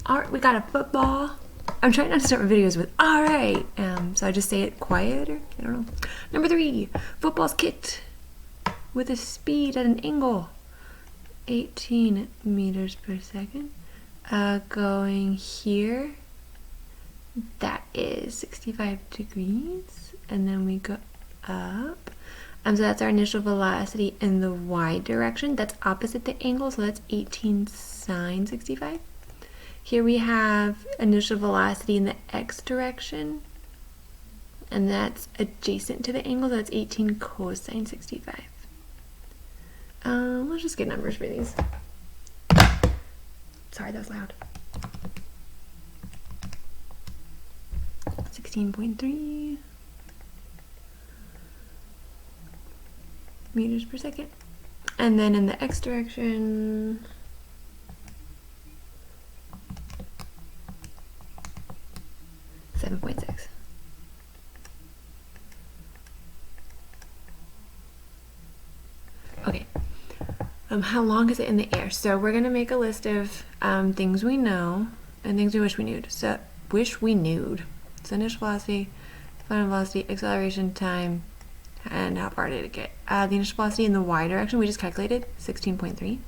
All right, we got a football. I'm trying not to start my videos with all right. So I just say it quieter. I don't know. Number 3, football's kicked with a speed at an angle, 18 meters per second. Going here, that is 65 degrees, and then we go up. So that's our initial velocity in the y direction. That's opposite the angle, so that's 18 sine 65. Here we have initial velocity in the x direction, and that's adjacent to the angle, so that's 18 cosine 65. Let's just get numbers for these. Sorry, that was loud. 16.3 meters per second. And then in the x direction, .6. Okay. How long is it in the air? So we're gonna make a list of things we know and things we wish we knew. So So initial velocity, final velocity, acceleration, time, and how far did it get? The initial velocity in the y direction we just calculated, 16.3.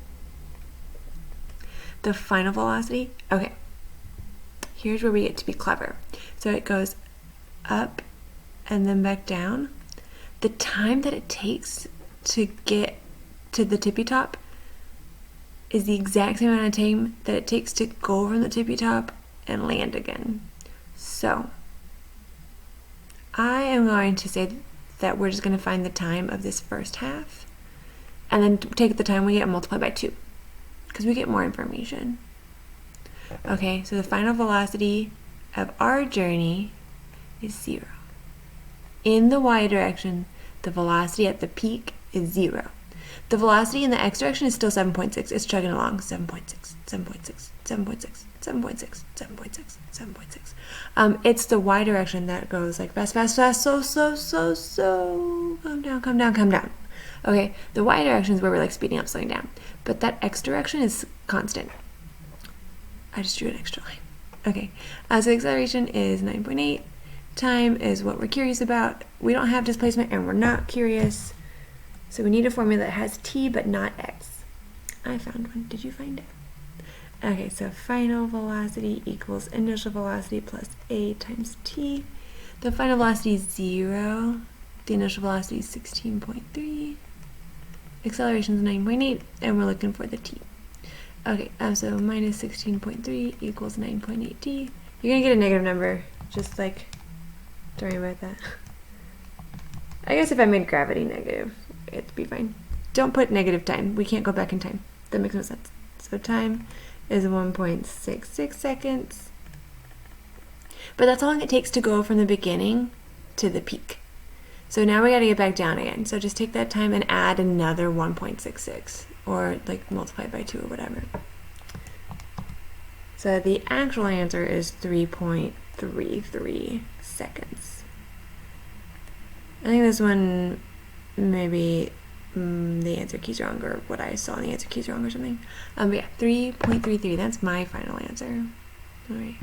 The final velocity, okay. Here's where we get to be clever. So it goes up and then back down. The time that it takes to get to the tippy top is the exact same amount of time that it takes to go from the tippy top and land again. So I am going to say that we're just going to find the time of this first half and then take the time we get and multiply by 2 because we get more information. Okay, so the final velocity of our journey is 0. In the y direction, the velocity at the peak is 0. The velocity in the x direction is still 7.6. It's chugging along. 7.6, 7.6, 7.6, 7.6, 7.6, 7.6. It's the y direction that goes like fast, fast, fast, so, come down, come down, come down. Okay, the y direction is where we're like speeding up, slowing down. But that x direction is constant. I just drew an extra line. Okay, so acceleration is 9.8. Time is what we're curious about. We don't have displacement and we're not curious. So we need a formula that has t but not x. I found one. Did you find it? Okay, so final velocity equals initial velocity plus a times t. The final velocity is 0. The initial velocity is 16.3. Acceleration is 9.8, and we're looking for the t. Okay, so minus 16.3 equals 9.8t. You're going to get a negative number, just like, don't worry about that. I guess if I made gravity negative, it'd be fine. Don't put negative time. We can't go back in time. That makes no sense. So time is 1.66 seconds. But that's how long it takes to go from the beginning to the peak. So now we got to get back down again. So just take that time and add another 1.66. Or like multiply it by 2 or whatever. So the actual answer is 3.33 seconds. I think this one maybe the answer key's wrong, or what I saw in the answer key's wrong or something. But yeah, 3.33, that's my final answer. All right.